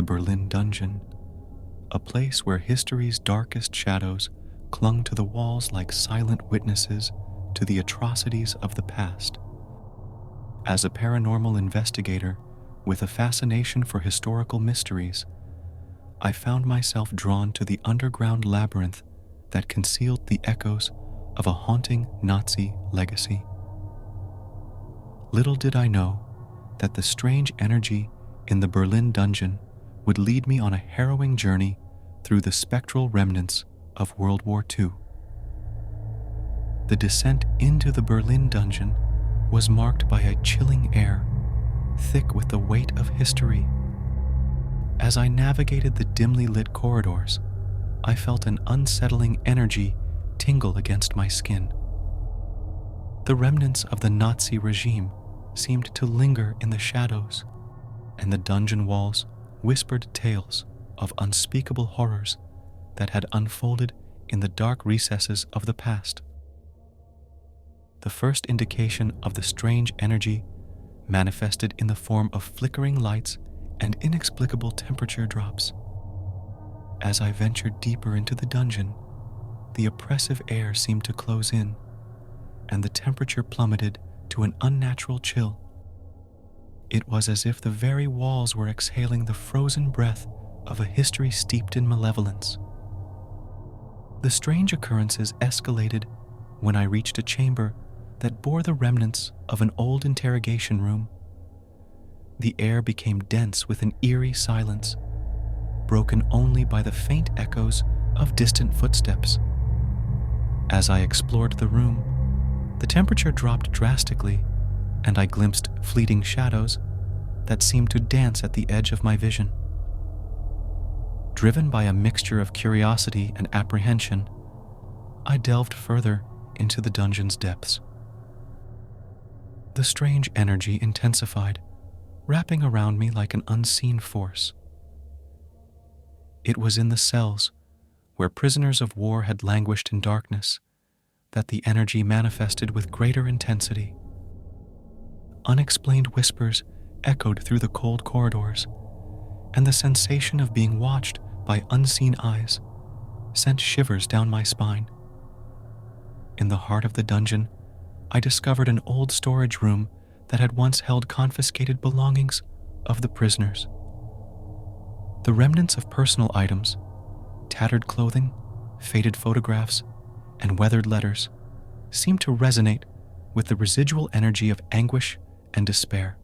Berlin dungeon, a place where history's darkest shadows clung to the walls like silent witnesses to the atrocities of the past. As a paranormal investigator with a fascination for historical mysteries, I found myself drawn to the underground labyrinth that concealed the echoes of a haunting Nazi legacy. Little did I know that the strange energy in the Berlin dungeon would lead me on a harrowing journey through the spectral remnants of World War II. The descent into the Berlin dungeon was marked by a chilling air, thick with the weight of history. As I navigated the dimly lit corridors, I felt an unsettling energy tingle against my skin. The remnants of the Nazi regime seemed to linger in the shadows, and the dungeon walls whispered tales of unspeakable horrors that had unfolded in the dark recesses of the past. The first indication of the strange energy manifested in the form of flickering lights and inexplicable temperature drops. As I ventured deeper into the dungeon, the oppressive air seemed to close in, and the temperature plummeted to an unnatural chill. It was as if the very walls were exhaling the frozen breath of a history steeped in malevolence. The strange occurrences escalated when I reached a chamber that bore the remnants of an old interrogation room. The air became dense with an eerie silence, broken only by the faint echoes of distant footsteps. As I explored the room, the temperature dropped drastically, and I glimpsed fleeting shadows that seemed to dance at the edge of my vision. Driven by a mixture of curiosity and apprehension, I delved further into the dungeon's depths. The strange energy intensified, wrapping around me like an unseen force. It was in the cells, where prisoners of war had languished in darkness, that the energy manifested with greater intensity. Unexplained whispers echoed through the cold corridors, and the sensation of being watched by unseen eyes sent shivers down my spine. In the heart of the dungeon, I discovered an old storage room that had once held confiscated belongings of the prisoners. The remnants of personal items, tattered clothing, faded photographs, and weathered letters seemed to resonate with the residual energy of anguish and despair.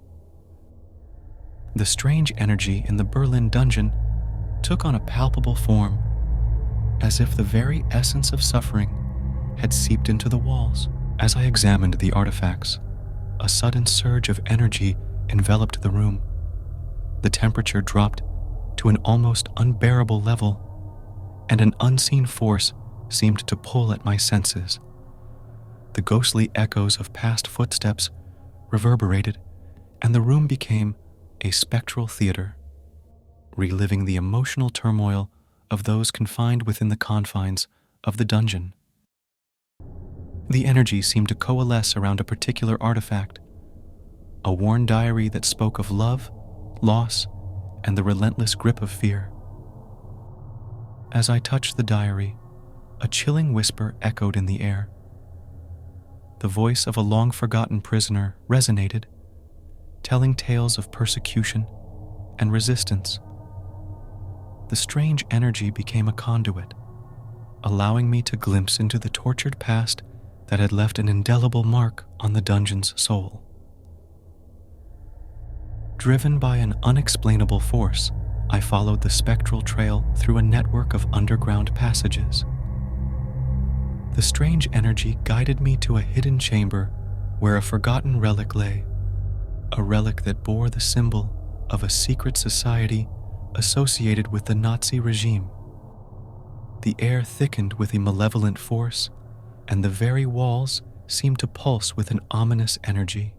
The strange energy in the Berlin dungeon took on a palpable form, as if the very essence of suffering had seeped into the walls. As I examined the artifacts, a sudden surge of energy enveloped the room. The temperature dropped to an almost unbearable level, and an unseen force seemed to pull at my senses. The ghostly echoes of past footsteps reverberated, and the room became a spectral theater, reliving the emotional turmoil of those confined within the confines of the dungeon. The energy seemed to coalesce around a particular artifact, a worn diary that spoke of love, loss, and the relentless grip of fear. As I touched the diary, a chilling whisper echoed in the air. The voice of a long-forgotten prisoner resonated, telling tales of persecution and resistance. The strange energy became a conduit, allowing me to glimpse into the tortured past that had left an indelible mark on the dungeon's soul. Driven by an unexplainable force, I followed the spectral trail through a network of underground passages. The strange energy guided me to a hidden chamber where a forgotten relic lay, a relic that bore the symbol of a secret society associated with the Nazi regime. The air thickened with a malevolent force, and the very walls seemed to pulse with an ominous energy.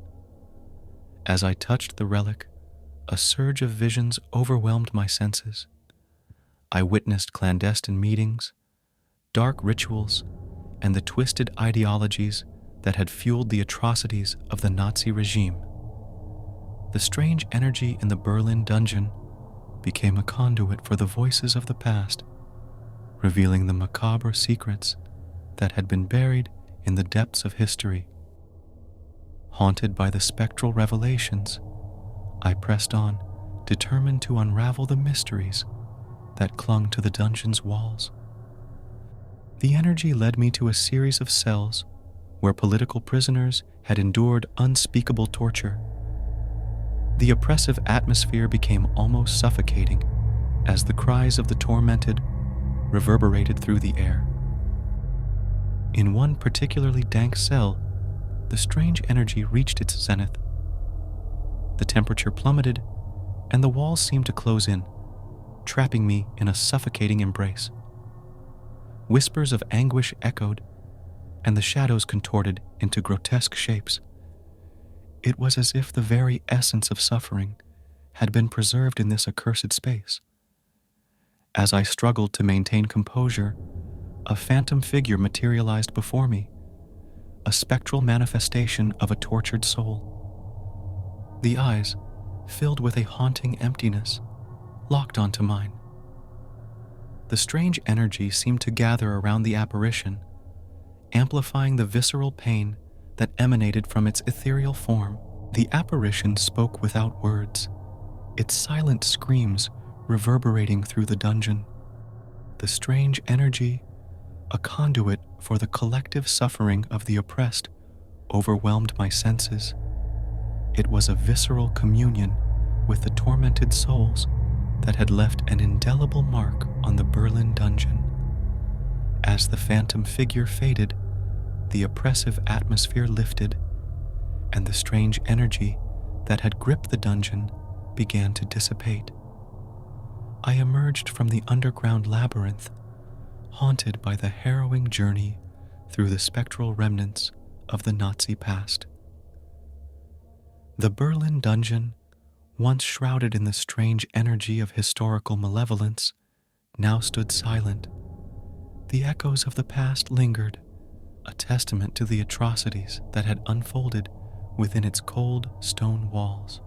As I touched the relic, a surge of visions overwhelmed my senses. I witnessed clandestine meetings, dark rituals, and the twisted ideologies that had fueled the atrocities of the Nazi regime. The strange energy in the Berlin dungeon became a conduit for the voices of the past, revealing the macabre secrets that had been buried in the depths of history. Haunted by the spectral revelations, I pressed on, determined to unravel the mysteries that clung to the dungeon's walls. The energy led me to a series of cells where political prisoners had endured unspeakable torture. The oppressive atmosphere became almost suffocating as the cries of the tormented reverberated through the air. In one particularly dank cell, the strange energy reached its zenith. The temperature plummeted, and the walls seemed to close in, trapping me in a suffocating embrace. Whispers of anguish echoed, and the shadows contorted into grotesque shapes. It was as if the very essence of suffering had been preserved in this accursed space. As I struggled to maintain composure, a phantom figure materialized before me, a spectral manifestation of a tortured soul. The eyes, filled with a haunting emptiness, locked onto mine. The strange energy seemed to gather around the apparition, amplifying the visceral pain that emanated from its ethereal form. The apparition spoke without words, its silent screams reverberating through the dungeon. The strange energy, a conduit for the collective suffering of the oppressed, overwhelmed my senses. It was a visceral communion with the tormented souls that had left an indelible mark on the Berlin dungeon. As the phantom figure faded, the oppressive atmosphere lifted, and the strange energy that had gripped the dungeon began to dissipate. I emerged from the underground labyrinth, haunted by the harrowing journey through the spectral remnants of the Nazi past. The Berlin dungeon, once shrouded in the strange energy of historical malevolence, now stood silent. The echoes of the past lingered, a testament to the atrocities that had unfolded within its cold stone walls.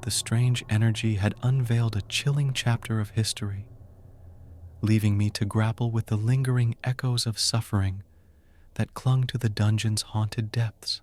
The strange energy had unveiled a chilling chapter of history, leaving me to grapple with the lingering echoes of suffering that clung to the dungeon's haunted depths.